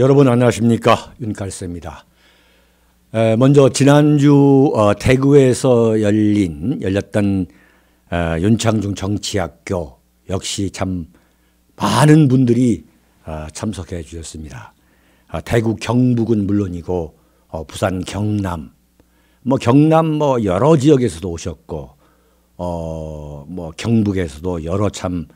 여러분 안녕하십니까, 윤칼쌤입니다. 먼저 지난주 대구에서 열렸던 윤창중 정치학교 역시 참 많은 분들이 참석해 주셨습니다. 대구 경북은 물론이고 부산 경남 경남 여러 지역에서도 오셨고 경북에서도 여러 참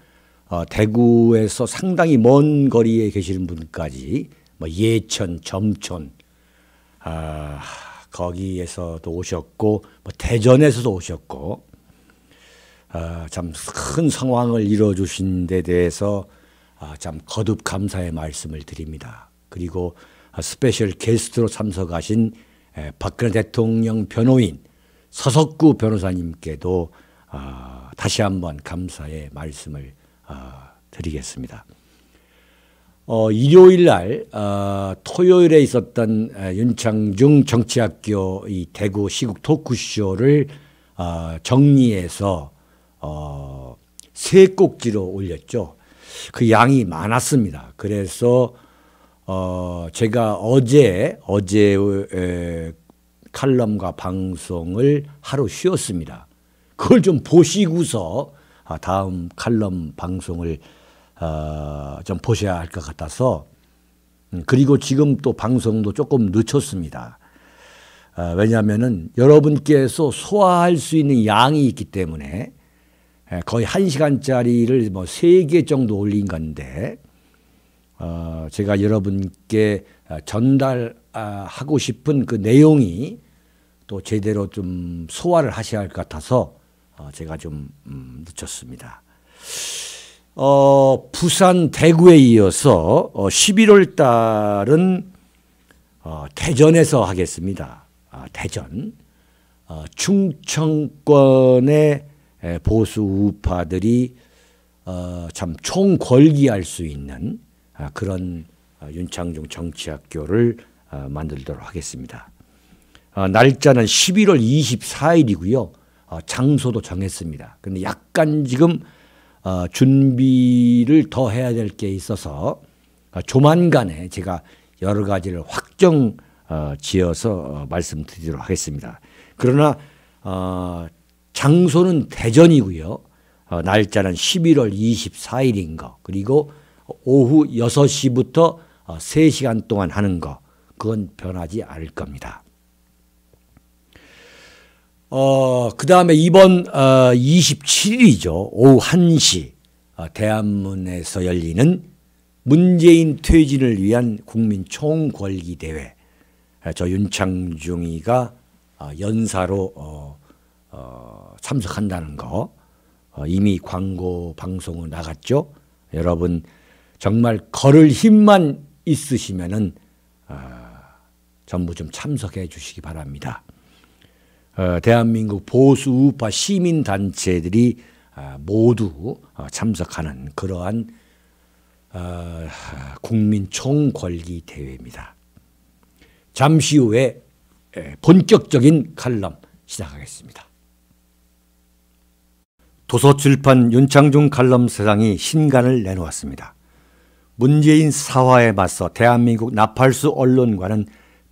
대구에서 상당히 먼 거리에 계시는 분까지 예천, 점촌 거기에서도 오셨고 대전에서도 오셨고 참 큰 상황을 이뤄주신 데 대해서 참 거듭 감사의 말씀을 드립니다. 그리고 스페셜 게스트로 참석하신 박근혜 대통령 변호인 서석구 변호사님께도 다시 한번 감사의 말씀을 드리겠습니다. 일요일 날 토요일에 있었던 윤창중 정치학교 이 대구 시국 토크쇼를 정리해서 세 꼭지로 올렸죠. 그 양이 많았습니다. 그래서 제가 어제 칼럼과 방송을 하루 쉬었습니다. 그걸 좀 보시고서 다음 칼럼 방송을 좀 보셔야 할 것 같아서, 그리고 지금 또 방송도 조금 늦췄습니다. 왜냐하면은 여러분께서 소화할 수 있는 양이 있기 때문에 거의 1시간짜리를 3개 정도 올린 건데, 제가 여러분께 전달하고 싶은 그 내용이 또 제대로 좀 소화를 하셔야 할 것 같아서 제가 좀 늦췄습니다. 부산, 대구에 이어서 11월 달은 대전에서 하겠습니다. 대전. 충청권의 보수 우파들이 참 총궐기할 수 있는 그런 윤창중 정치학교를 만들도록 하겠습니다. 날짜는 11월 24일이고요. 장소도 정했습니다. 그런데 약간 지금 준비를 더 해야 될 게 있어서 조만간에 제가 여러 가지를 확정 지어서 말씀드리도록 하겠습니다. 그러나 장소는 대전이고요. 날짜는 11월 24일인 거, 그리고 오후 6시부터 3시간 동안 하는 거, 그건 변하지 않을 겁니다. 그 다음에 이번 27일이죠. 오후 1시 대한문에서 열리는 문재인 퇴진을 위한 국민 총궐기대회, 저 윤창중이가 연사로 참석한다는 거, 이미 광고 방송은 나갔죠. 여러분 정말 걸을 힘만 있으시면은 전부 좀 참석해 주시기 바랍니다. 대한민국 보수 우파 시민단체들이 모두 참석하는 그러한 국민 총궐기 대회입니다. 잠시 후에 본격적인 칼럼 시작하겠습니다. 도서출판 윤창중 칼럼 세상이 신간을 내놓았습니다. 문재인 사화에 맞서 대한민국 나팔수 언론과는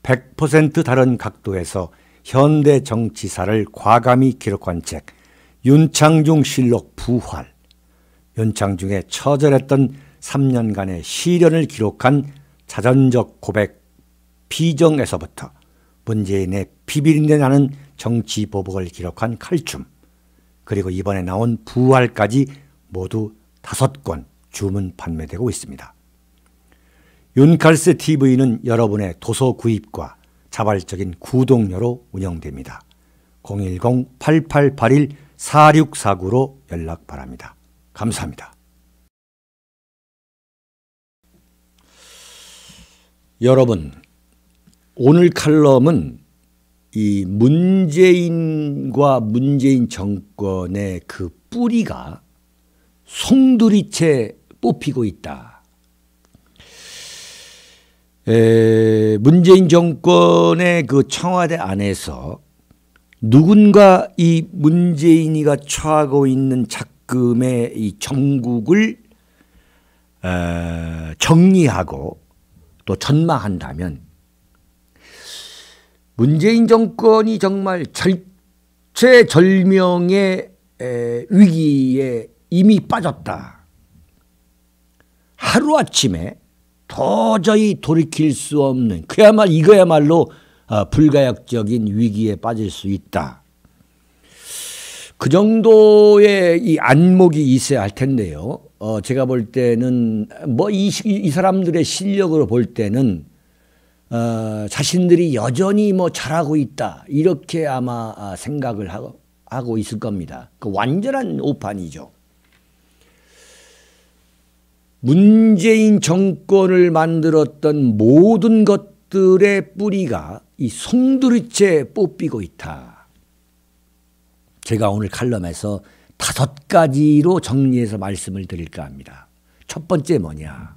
100% 다른 각도에서 현대 정치사를 과감히 기록한 책, 윤창중 실록 부활. 윤창중의 처절했던 3년간의 시련을 기록한 자전적 고백 비정에서부터 문재인의 비비린내 나는 정치 보복을 기록한 칼춤, 그리고 이번에 나온 부활까지 모두 5권 주문 판매되고 있습니다. 윤칼세 TV는 여러분의 도서 구입과 자발적인 구독료로 운영됩니다. 010-8881-4649로 연락 바랍니다. 감사합니다. 여러분, 오늘 칼럼은 이 문재인과 문재인 정권의 그 뿌리가 송두리째 뽑히고 있다. 문재인 정권의 그 청와대 안에서 누군가 이 문재인이가 처하고 있는 작금의 이 정국을 정리하고 또 전망한다면 문재인 정권이 정말 절체절명의 위기에 이미 빠졌다. 하루아침에 도저히 돌이킬 수 없는 이거야말로 불가역적인 위기에 빠질 수 있다. 그 정도의 이 안목이 있어야 할 텐데요. 제가 볼 때는 이 사람들의 실력으로 볼 때는 자신들이 여전히 잘하고 있다 이렇게 아마 생각을 하고 있을 겁니다. 그 완전한 오판이죠. 문재인 정권을 만들었던 모든 것들의 뿌리가 이 송두리째 뽑히고 있다. 제가 오늘 칼럼에서 5가지로 정리해서 말씀을 드릴까 합니다. 첫 번째 뭐냐.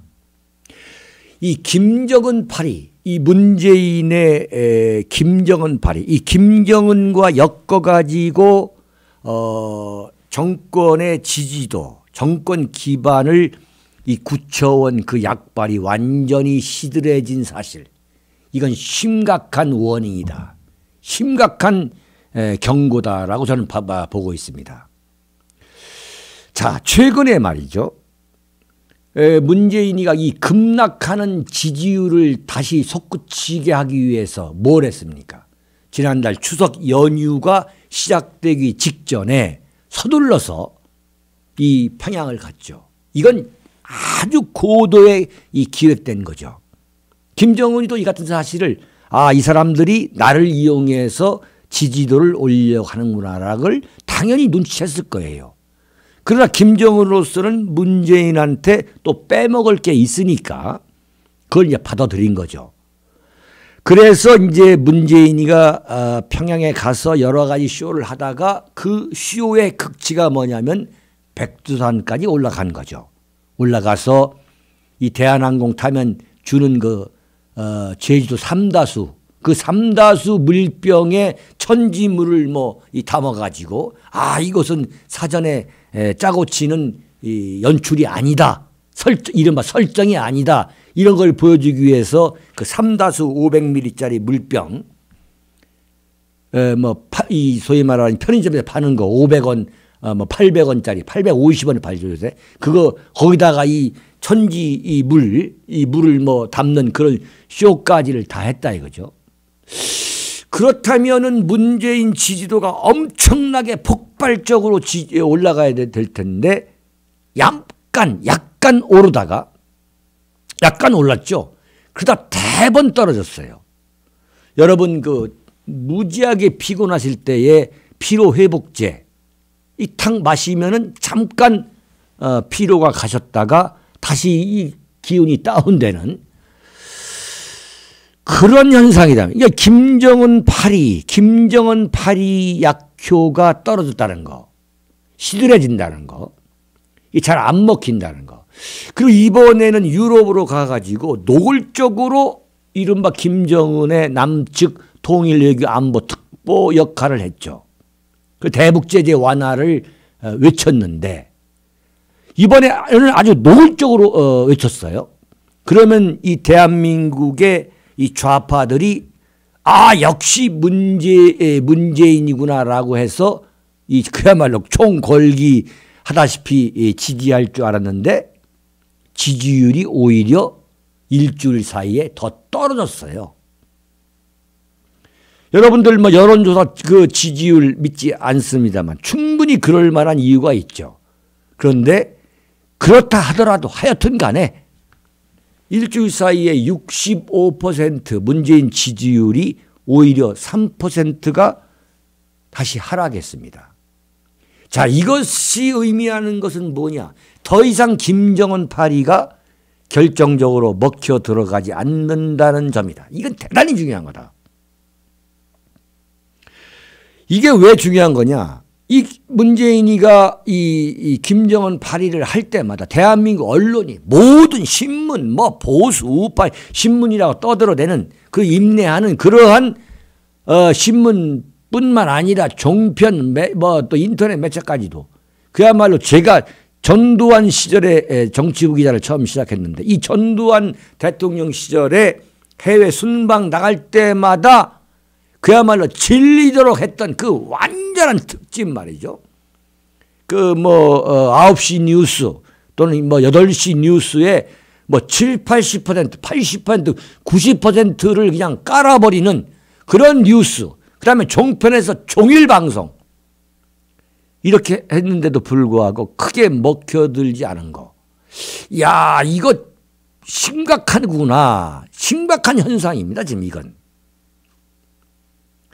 이 김정은 파리, 이 문재인의 김정은 파리, 이 김정은과 엮어가지고 정권의 지지도, 정권 기반을 이 굳혀온 그 약발이 완전히 시들해진 사실. 이건 심각한 워닝이다. 심각한 경고다라고 저는 보고 있습니다. 자, 최근에 말이죠. 문재인이가 이 급락하는 지지율을 다시 솟구치게 하기 위해서 뭘 했습니까? 지난달 추석 연휴가 시작되기 직전에 서둘러서 이 평양을 갔죠. 이건 아주 고도의 이 기획된 거죠. 김정은이도 이 같은 사실을 이 사람들이 나를 이용해서 지지도를 올리려고 하는구나를 당연히 눈치챘을 거예요. 그러나 김정은으로서는 문재인한테 또 빼먹을 게 있으니까 그걸 이제 받아들인 거죠. 그래서 이제 문재인이가 평양에 가서 여러 가지 쇼를 하다가 그 쇼의 극치가 뭐냐면 백두산까지 올라간 거죠. 올라가서 이 대한항공 타면 주는 제주도 삼다수, 그 삼다수 물병에 천지물을 담아가지고 이것은 사전에 짜고 치는 이 연출이 아니다. 이른바 설정이 아니다. 이런 걸 보여주기 위해서 그 삼다수 500ml짜리 물병, 이 소위 말하는 편의점에서 파는 거 500원, 800원짜리, 850원에 팔죠, 요새. 거기다가 이 물을 담는 그런 쇼까지를 다 했다 이거죠. 그렇다면은 문재인 지지도가 엄청나게 폭발적으로 올라가야 될 텐데 약간 오르다가 약간 올랐죠. 그러다 대번 떨어졌어요. 여러분 무지하게 피곤하실 때에 피로회복제 이 탕 마시면은 잠깐 피로가 가셨다가 다시 이 기운이 다운되는 그런 현상이다. 그러니까 김정은 파리 약효가 떨어졌다는 거, 시들해진다는 거, 잘 안 먹힌다는 거. 그리고 이번에는 유럽으로 가가지고 노골적으로 이른바 김정은의 남측 통일외교 안보 특보 역할을 했죠. 그 대북제재 완화를 외쳤는데 이번에는 아주 노골적으로 외쳤어요. 그러면 이 대한민국의 이 좌파들이 역시 문재인이구나라고 해서 그야말로 총궐기 하다시피 지지할 줄 알았는데 지지율이 오히려 일주일 사이에 더 떨어졌어요. 여러분들 여론조사 그 지지율 믿지 않습니다만 충분히 그럴 만한 이유가 있죠. 그런데 그렇다 하더라도 하여튼 간에 일주일 사이에 65% 문재인 지지율이 오히려 3%가 다시 하락했습니다. 자, 이것이 의미하는 것은 뭐냐? 더 이상 김정은 파리가 결정적으로 먹혀 들어가지 않는다는 점이다. 이건 대단히 중요한 거다. 이게 왜 중요한 거냐? 이 문재인이가 이 김정은 파리를 할 때마다 대한민국 언론이 모든 신문, 보수, 우파 신문이라고 떠들어대는 그 인내하는 그러한 신문뿐만 아니라 종편, 또 인터넷 매체까지도 그야말로 제가 전두환 시절에 정치부 기자를 처음 시작했는데 이 전두환 대통령 시절에 해외 순방 나갈 때마다 그야말로 질리도록 했던 그 완전한 특집 말이죠. 9시 뉴스 또는 8시 뉴스에 7, 80%, 80%, 90%를 그냥 깔아버리는 그런 뉴스. 그 다음에 종편에서 종일 방송. 이렇게 했는데도 불구하고 크게 먹혀들지 않은 거. 야, 이거 심각하구나. 심각한 현상입니다, 지금 이건.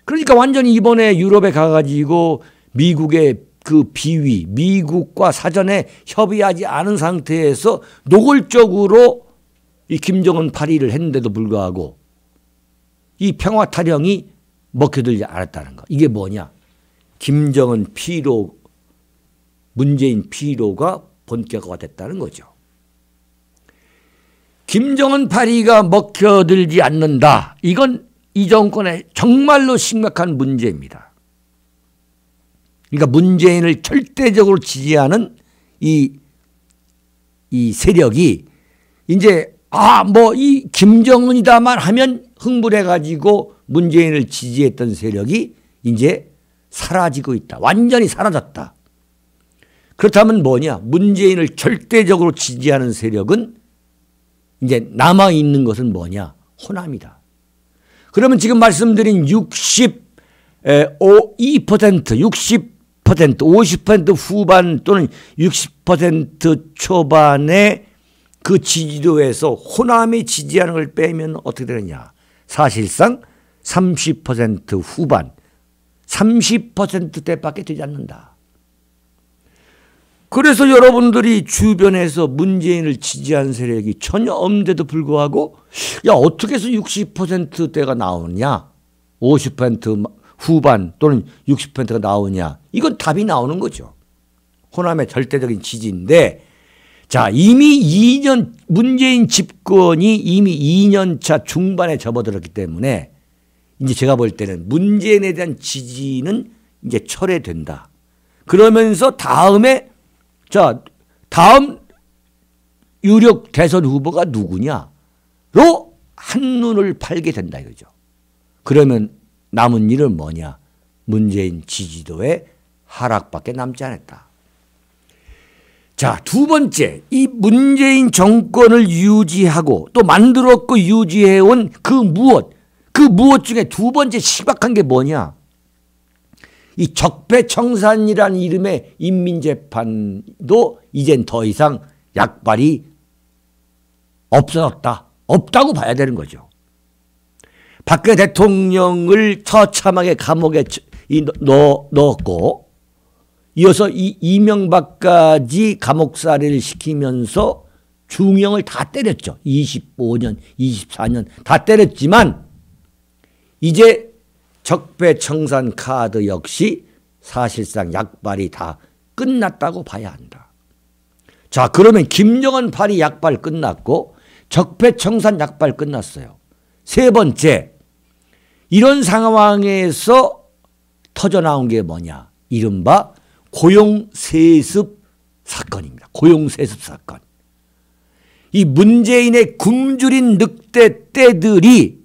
그러니까 완전히 이번에 유럽에 가가지고 미국의 그 비위, 미국과 사전에 협의하지 않은 상태에서 노골적으로 이 김정은 발의를 했는데도 불구하고 이 평화 타령이 먹혀들지 않았다는 거. 이게 뭐냐? 김정은 피로, 문재인 피로가 본격화됐다는 거죠. 김정은 발의가 먹혀들지 않는다. 이건 이 정권의 정말로 심각한 문제입니다. 그러니까 문재인을 절대적으로 지지하는 이 세력이 이제 이 김정은이다만 하면 흥분해가지고 문재인을 지지했던 세력이 이제 사라지고 있다. 완전히 사라졌다. 그렇다면 뭐냐? 문재인을 절대적으로 지지하는 세력은 이제 남아있는 것은 뭐냐? 호남이다. 그러면 지금 말씀드린 2%, 50% 후반 또는 60% 초반의 그 지지도에서 호남이 지지하는 걸 빼면 어떻게 되느냐. 사실상 30% 후반, 30%대밖에 되지 않는다. 그래서 여러분들이 주변에서 문재인을 지지한 세력이 전혀 없는데도 불구하고 야, 어떻게 해서 60%대가 나오냐? 50% 후반 또는 60%가 나오냐? 이건 답이 나오는 거죠. 호남의 절대적인 지지인데, 자, 이미 2년, 문재인 집권이 이미 2년 차 중반에 접어들었기 때문에 이제 제가 볼 때는 문재인에 대한 지지는 이제 철회된다. 그러면서 다음에 자, 다음 유력 대선 후보가 누구냐로 한눈을 팔게 된다 이거죠. 그러면 남은 일은 뭐냐? 문재인 지지도의 하락밖에 남지 않았다. 자, 두 번째, 이 문재인 정권을 유지하고 또 만들었고 유지해온 그 무엇 중에 두 번째 심각한 게 뭐냐? 이 적폐청산이라는 이름의 인민재판도 이젠 더 이상 약발이 없어졌다. 없다고 봐야 되는 거죠. 박근혜 대통령을 처참하게 감옥에 넣었고 이어서 이 이명박까지 감옥살이를 시키면서 중형을 다 때렸죠. 25년, 24년 다 때렸지만 이제 적폐청산 카드 역시 사실상 약발이 다 끝났다고 봐야 한다. 자, 그러면 김정은 발의 약발 끝났고 적폐청산 약발 끝났어요. 세 번째, 이런 상황에서 터져나온 게 뭐냐? 이른바 고용세습 사건입니다. 고용세습 사건. 이 문재인의 굶주린 늑대 떼들이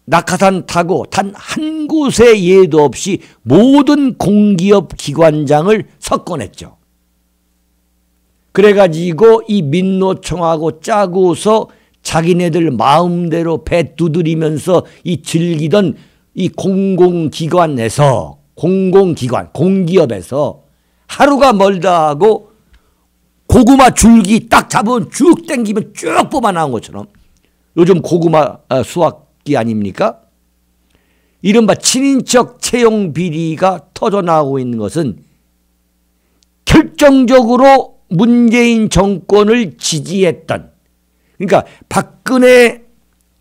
낙하산 타고 단 한 곳에 예도 없이 모든 공기업 기관장을 석권했죠. 그래가지고 이 민노총하고 짜고서 자기네들 마음대로 배 두드리면서 이 즐기던 이 공공기관에서 공기업에서 하루가 멀다 하고 고구마 줄기 딱 잡으면 쭉 당기면 쭉 뽑아 나온 것처럼 요즘 고구마 수확기 아닙니까? 이른바 친인척 채용 비리가 터져나오고 있는 것은 결정적으로 문재인 정권을 지지했던, 그러니까 박근혜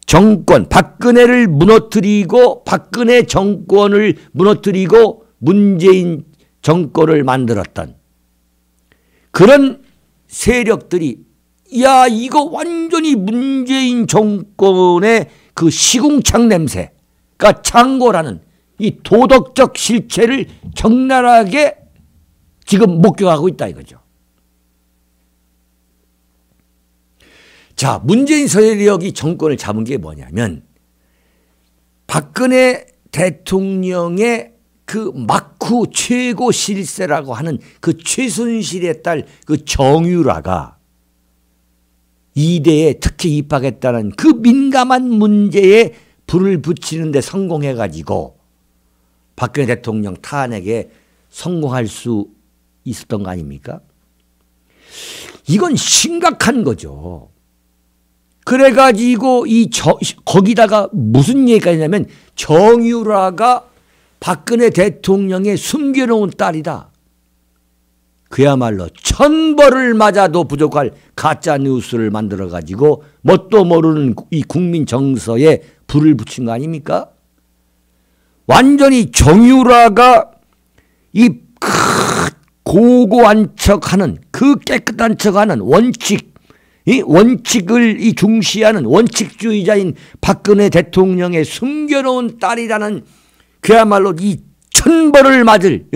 정권, 박근혜를 무너뜨리고 박근혜 정권을 무너뜨리고 문재인 정권을 만들었던 그런 세력들이 야, 이거 완전히 문재인 정권의 그 시궁창 냄새가 창고라는 이 도덕적 실체를 적나라하게 지금 목격하고 있다 이거죠. 자, 문재인 세력이 정권을 잡은 게 뭐냐면 박근혜 대통령의 그 막후 최고 실세라고 하는 그 최순실의 딸 그 정유라가 이대에 특히 입학했다는 그 민감한 문제에 불을 붙이는 데 성공해가지고 박근혜 대통령 탄핵에 성공할 수 있었던 거 아닙니까? 이건 심각한 거죠. 그래가지고 거기다가 무슨 얘기가 있냐면 정유라가 박근혜 대통령의 숨겨놓은 딸이다. 그야말로 천벌을 맞아도 부족할 가짜 뉴스를 만들어가지고 뭣도 모르는 이 국민 정서에 불을 붙인 거 아닙니까? 완전히 정유라가 이 고고한 척하는 그 깨끗한 척하는 이 원칙을 중시하는 원칙주의자인 박근혜 대통령의 숨겨놓은 딸이라는 그야말로 이 천벌을 맞을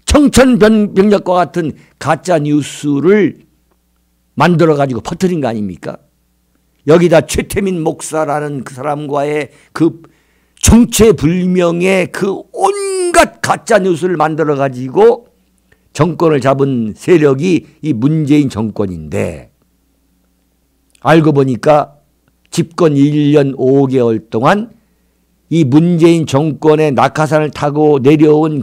청천벽력과 같은 가짜 뉴스를 만들어가지고 퍼뜨린 거 아닙니까? 여기다 최태민 목사라는 그 사람과의 그 정체불명의 그 온갖 가짜 뉴스를 만들어가지고 정권을 잡은 세력이 이 문재인 정권인데 알고 보니까 집권 1년 5개월 동안 이 문재인 정권의 낙하산을 타고 내려온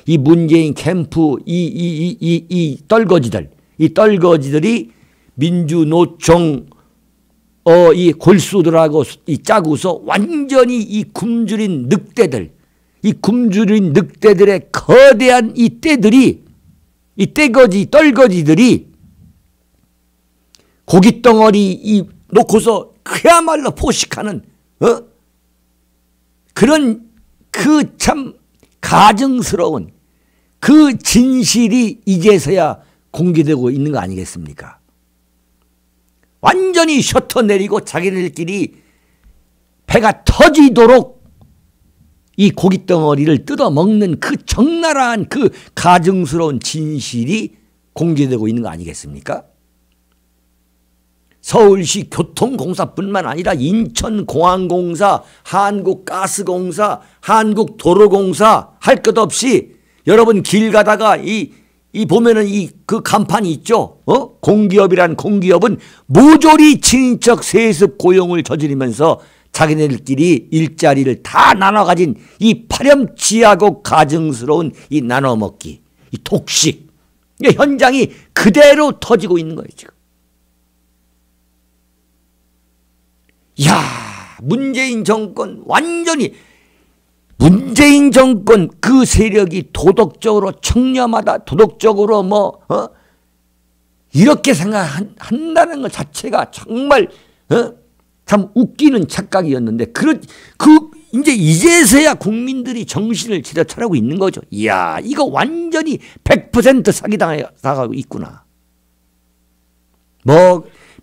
이 문재인 캠프 이 떨거지들이 민주노총 이 골수들하고 짜고서 완전히 이 굶주린 늑대들의 거대한 이 떨거지들이 고깃덩어리 놓고서 그야말로 포식하는 그런 그 참 가증스러운 그 진실이 이제서야 공개되고 있는 거 아니겠습니까? 완전히 셔터 내리고 자기들끼리 배가 터지도록 이 고깃덩어리를 뜯어먹는 그 적나라한 그 가증스러운 진실이 공개되고 있는 거 아니겠습니까? 서울시 교통공사뿐만 아니라 인천공항공사, 한국가스공사, 한국도로공사 할 것 없이 여러분 길 가다가 보면은 그 간판이 있죠. 공기업이란 공기업은 모조리 친인척 세습 고용을 저지르면서 자기네들끼리 일자리를 다 나눠 가진 이 파렴치하고 가증스러운 이 나눠먹기, 이 독식. 현장이 그대로 터지고 있는 거예요, 지금. 야, 문재인 정권 완전히 문재인 정권 그 세력이 도덕적으로 청렴하다, 도덕적으로 이렇게 생각한다는 것 자체가 정말 참 웃기는 착각이었는데 이제 이제서야 국민들이 정신을 제대로 차리고 있는 거죠. 이야, 이거 완전히 100% 사기당하고 있구나.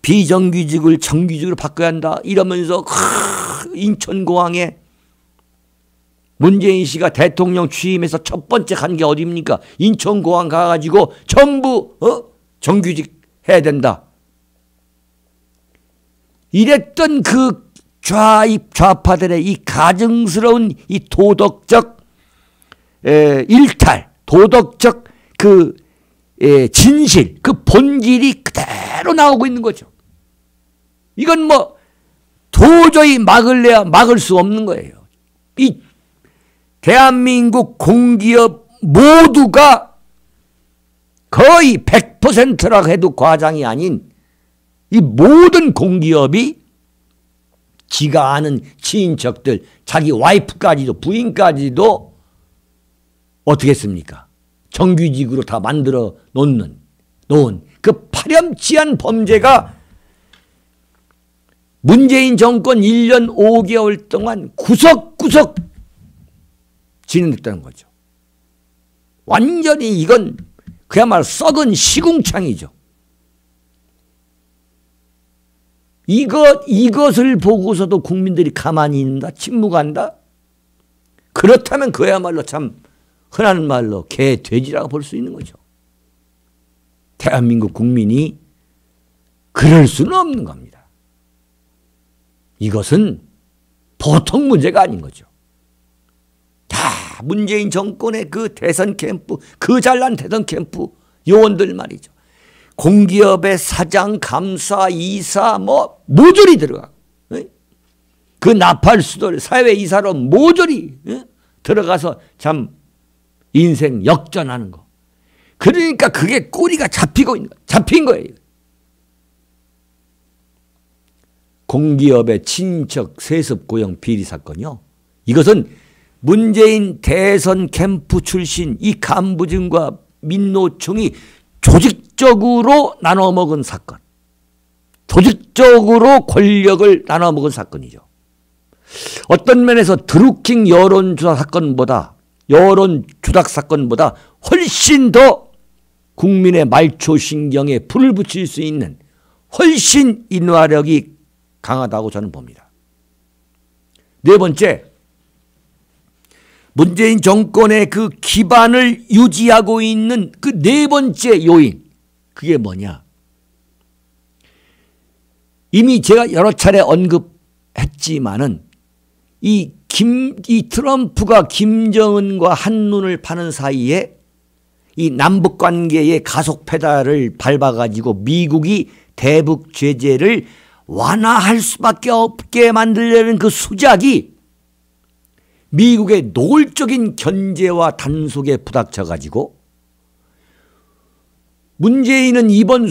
비정규직을 정규직으로 바꿔야 한다 이러면서 인천공항에 문재인 씨가 대통령 취임해서 첫 번째 간 게 어디입니까? 인천공항 가가지고 전부 정규직 해야 된다. 이랬던 그 좌파들의 이 가증스러운 이 도덕적 일탈, 도덕적 진실, 그 본질이 그대로 나오고 있는 거죠. 이건 도저히 막을래야 막을 수 없는 거예요. 이 대한민국 공기업 모두가 거의 100%라고 해도 과장이 아닌 이 모든 공기업이 지가 아는 친인척들, 자기 와이프까지도 부인까지도 어떻게 했습니까? 정규직으로 다 만들어 놓은 그 파렴치한 범죄가 문재인 정권 1년 5개월 동안 구석구석 진행됐다는 거죠. 완전히 이건 그야말로 썩은 시궁창이죠. 이것을 보고서도 국민들이 가만히 있는다? 침묵한다? 그렇다면 그야말로 참 흔한 말로 개, 돼지라고 볼 수 있는 거죠. 대한민국 국민이 그럴 수는 없는 겁니다. 이것은 보통 문제가 아닌 거죠. 문재인 정권의 그 대선 캠프, 그 잘난 대선 캠프 요원들 말이죠. 공기업의 사장, 감사, 이사 모조리 들어가고, 그 나팔수들 사회이사로 모조리 들어가서 참 인생 역전하는 거. 그러니까 그게 꼬리가 잡힌 거예요. 공기업의 친인척 세습 고용 비리 사건이요. 이것은 문재인 대선 캠프 출신 이 간부진과 민노총이 조직적으로 나눠먹은 사건. 조직적으로 권력을 나눠먹은 사건이죠. 어떤 면에서 드루킹 여론조작 사건보다 훨씬 더 국민의 말초신경에 불을 붙일 수 있는 훨씬 인화력이 강하다고 저는 봅니다. 네 번째, 문재인 정권의 그 기반을 유지하고 있는 그 네 번째 요인, 그게 뭐냐? 이미 제가 여러 차례 언급했지만은 이 트럼프가 김정은과 한눈을 파는 사이에 이 남북 관계의 가속 페달을 밟아가지고 미국이 대북 제재를 완화할 수밖에 없게 만들려는 그 수작이 미국의 노골적인 견제와 단속에 부닥쳐가지고 문재인은 이번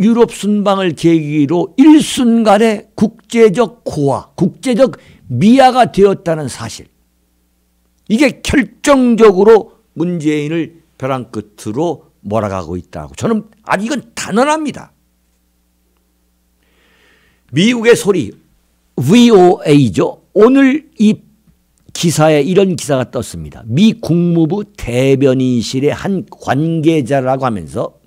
유럽 순방을 계기로 일순간에 국제적 고화, 국제적 미아가 되었다는 사실. 이게 결정적으로 문재인을 벼랑 끝으로 몰아가고 있다고 저는 이건 단언합니다. 미국의 소리 VOA죠. 오늘 이 기사에 이런 기사가 떴습니다. 미 국무부 대변인실의 한 관계자라고 하면서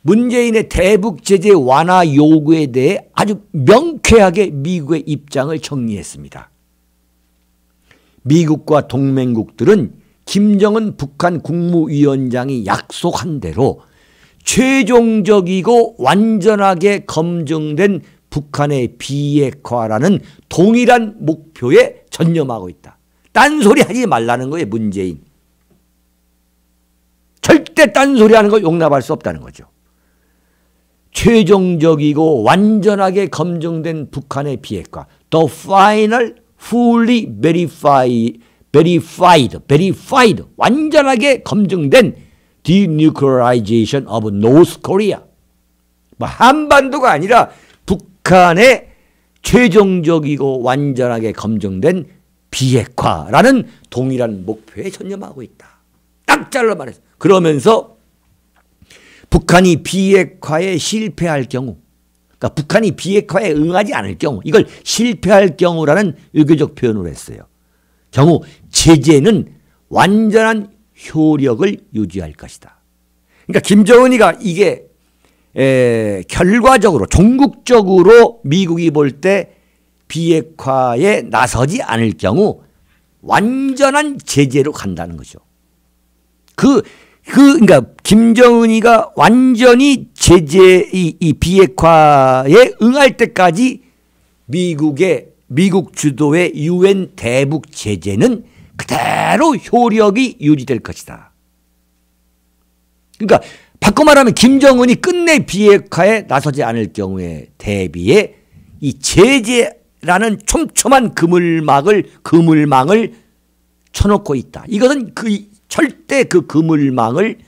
문재인의 대북 제재 완화 요구에 대해 아주 명쾌하게 미국의 입장을 정리했습니다. 미국과 동맹국들은 김정은 북한 국무위원장이 약속한 대로 최종적이고 완전하게 검증된 북한의 비핵화라는 동일한 목표에 전념하고 있다. 딴소리 하지 말라는 거예요, 문재인. 절대 딴소리 하는 거 용납할 수 없다는 거죠. 최종적이고 완전하게 검증된 북한의 비핵화. The final fully verified. 완전하게 검증된 denuclearization of North Korea. 한반도가 아니라 북한의 최종적이고 완전하게 검증된 비핵화라는 동일한 목표에 전념하고 있다. 딱 잘라 말해서. 그러면서 북한이 비핵화에 실패할 경우, 그러니까 북한이 비핵화에 응하지 않을 경우, 이걸 실패할 경우라는 의교적 표현을 했어요. 경우 제재는 완전한 효력을 유지할 것이다. 그러니까 김정은이가 이게 결과적으로 종국적으로 미국이 볼 때 비핵화에 나서지 않을 경우 완전한 제재로 간다는 거죠. 그러니까 김정은이가 완전히 이 비핵화에 응할 때까지 미국 주도의 UN 대북 제재는 그대로 효력이 유지될 것이다. 그러니까 바꿔 말하면 김정은이 끝내 비핵화에 나서지 않을 경우에 대비해 이 제재라는 촘촘한 그물망을 쳐놓고 있다. 이것은 절대 그 그물망을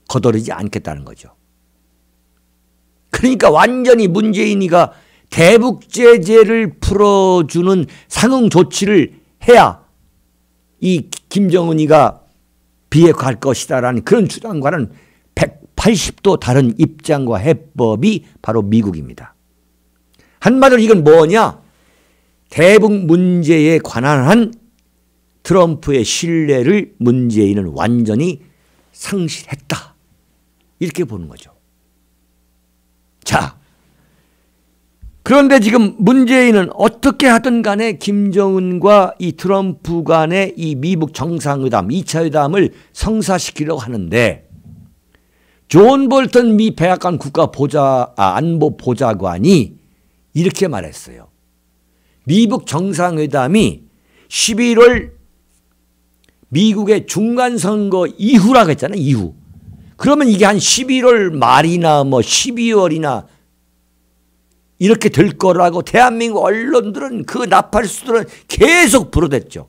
거두르지 않겠다는 거죠. 그러니까 완전히 문재인이가 대북 제재를 풀어주는 상응 조치를 해야 이 김정은이가 비핵화할 것이다라는 그런 주장과는 180도 다른 입장과 해법이 바로 미국입니다. 한마디로 이건 뭐냐? 대북 문제에 관한 한 트럼프의 신뢰를 문재인은 완전히 상실했다. 이렇게 보는 거죠. 자, 그런데 지금 문재인은 어떻게 하든 간에 김정은과 이 트럼프 간의 이 미국 정상회담, 2차 회담을 성사시키려고 하는데 존 볼턴 미 백악관 안보 보좌관이 이렇게 말했어요. 미북 정상회담이 11월 미국의 중간선거 이후라고 했잖아요. 이후. 그러면 이게 한 11월 말이나 뭐 12월이나 이렇게 될 거라고 대한민국 언론들은 그 나팔수들은 계속 불어댔죠.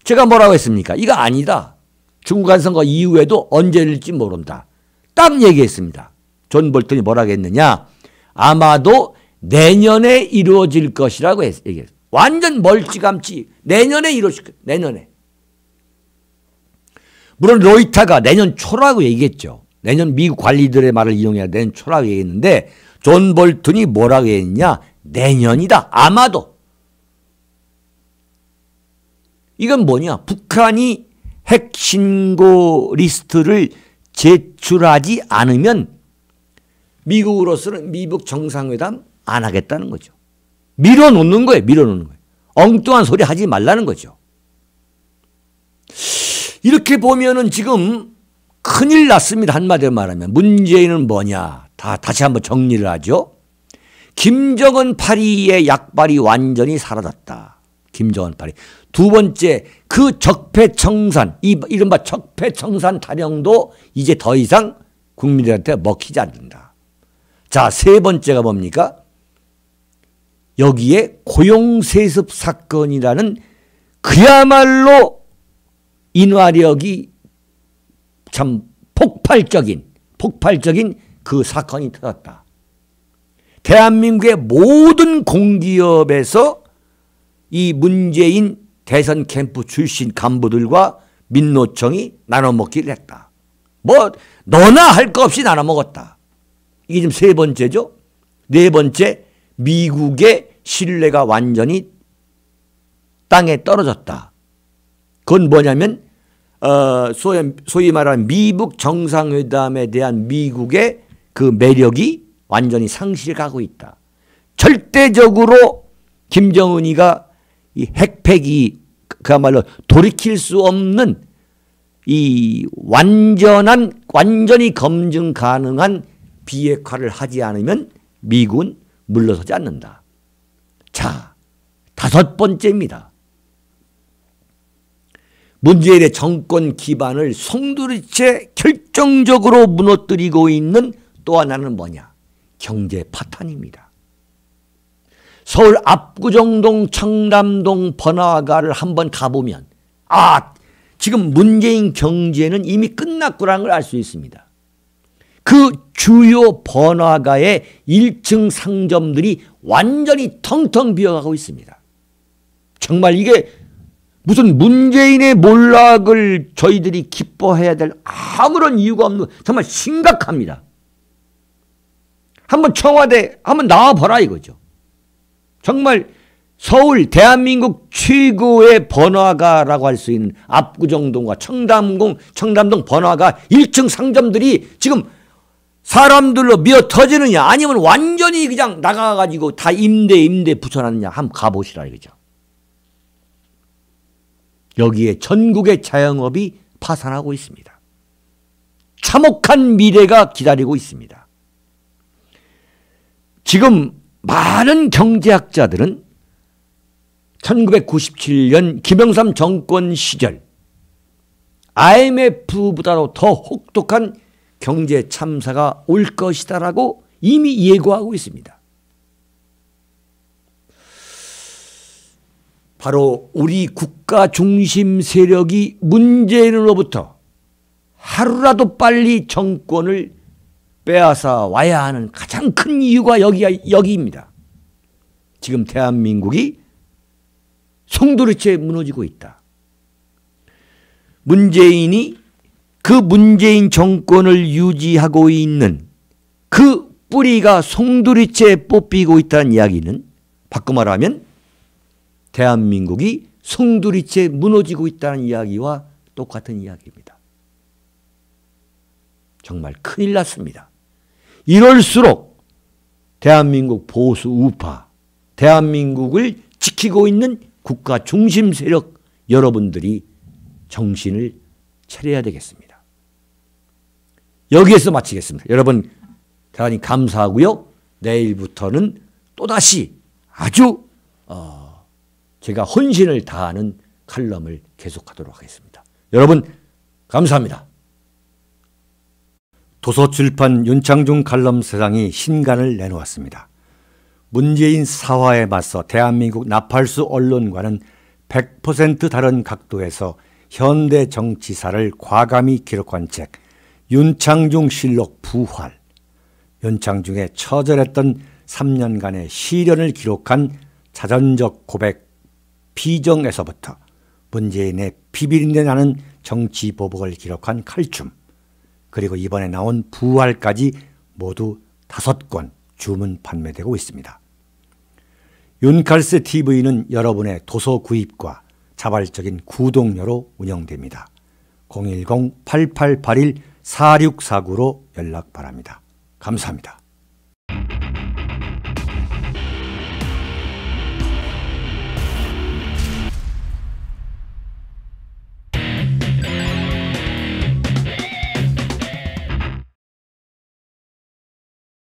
제가 뭐라고 했습니까? 이거 아니다. 중간선거 이후에도 언제 될지 모른다. 딱 얘기했습니다. 존 볼턴이 뭐라고 했느냐. 아마도 내년에 이루어질 것이라고 얘기했어요. 완전 멀찌감치 내년에 이루어질 거예요. 내년에. 물론 로이터가 내년 초라고 얘기했죠. 내년 미국 관리들의 말을 이용해야 내년 초라고 얘기했는데 존 볼턴이 뭐라고 했냐. 내년이다. 아마도. 이건 뭐냐. 북한이 핵 신고 리스트를 제출하지 않으면 미국으로서는 미북 정상회담 안 하겠다는 거죠. 밀어놓는 거예요. 밀어놓는 거예요. 엉뚱한 소리 하지 말라는 거죠. 이렇게 보면은 지금 큰일 났습니다. 한마디로 말하면. 문제는 뭐냐. 다시 한번 정리를 하죠. 김정은 파리의 약발이 완전히 사라졌다. 김정은 파리. 두 번째, 그 적폐청산, 이른바 적폐청산 타령도 이제 더 이상 국민들한테 먹히지 않는다. 자, 세 번째가 뭡니까? 여기에 고용세습 사건이라는 그야말로 인화력이 참 폭발적인 그 사건이 터졌다. 대한민국의 모든 공기업에서 이 문재인 대선 캠프 출신 간부들과 민노총이 나눠먹기를 했다. 뭐 너나 할 거 없이 나눠먹었다. 이게 지금 세 번째죠. 네 번째, 미국의 신뢰가 완전히 땅에 떨어졌다. 그건 뭐냐면 소위 말하는 미북 정상회담에 대한 미국의 그 매력이 완전히 상실가고 있다. 절대적으로 김정은이가 이 핵폐기 그야말로 돌이킬 수 없는 이 완전히 검증 가능한 비핵화를 하지 않으면 미국은 물러서지 않는다. 자, 다섯 번째입니다. 문재인의 정권 기반을 송두리째 결정적으로 무너뜨리고 있는 또 하나는 뭐냐? 경제 파탄입니다. 서울 압구정동, 청담동 번화가를 한번 가보면 지금 문재인 경제는 이미 끝났구라는 걸 알 수 있습니다. 그 주요 번화가의 1층 상점들이 완전히 텅텅 비어가고 있습니다. 정말 이게 무슨 문재인의 몰락을 저희들이 기뻐해야 될 아무런 이유가 없는 정말 심각합니다. 한번 청와대 한번 나와봐라 이거죠. 정말 서울 대한민국 최고의 번화가라고 할 수 있는 압구정동과 청담동 번화가 1층 상점들이 지금 사람들로 미어 터지느냐 아니면 완전히 그냥 나가가지고 다 임대 붙여놨느냐 한번 가보시라 이거죠. 여기에 전국의 자영업이 파산하고 있습니다. 참혹한 미래가 기다리고 있습니다. 지금 많은 경제학자들은 1997년 김영삼 정권 시절 IMF보다도 더 혹독한 경제 참사가 올 것이다라고 이미 예고하고 있습니다. 바로 우리 국가 중심 세력이 문재인으로부터 하루라도 빨리 정권을 빼앗아 와야 하는 가장 큰 이유가 여기입니다. 지금 대한민국이 송두리째 무너지고 있다. 문재인이 그 문재인 정권을 유지하고 있는 그 뿌리가 송두리째 뽑히고 있다는 이야기는 바꿔 말하면 대한민국이 송두리째 무너지고 있다는 이야기와 똑같은 이야기입니다. 정말 큰일 났습니다. 이럴수록 대한민국 보수 우파, 대한민국을 지키고 있는 국가 중심 세력 여러분들이 정신을 차려야 되겠습니다. 여기에서 마치겠습니다. 여러분 대단히 감사하고요. 내일부터는 또다시 아주 제가 헌신을 다하는 칼럼을 계속하도록 하겠습니다. 여러분 감사합니다. 도서출판 윤창중 칼럼 세상이 신간을 내놓았습니다. 문재인 사화에 맞서 대한민국 나팔수 언론과는 100% 다른 각도에서 현대 정치사를 과감히 기록한 책 윤창중 실록 부활, 윤창중의 처절했던 3년간의 시련을 기록한 자전적 고백 비정에서부터 문재인의 비비린내 나는 정치 보복을 기록한 칼춤, 그리고 이번에 나온 부활까지 모두 5권 주문 판매되고 있습니다. 윤칼스 TV는 여러분의 도서 구입과 자발적인 구독료로 운영됩니다. 010-8881-4649로 연락 바랍니다. 감사합니다.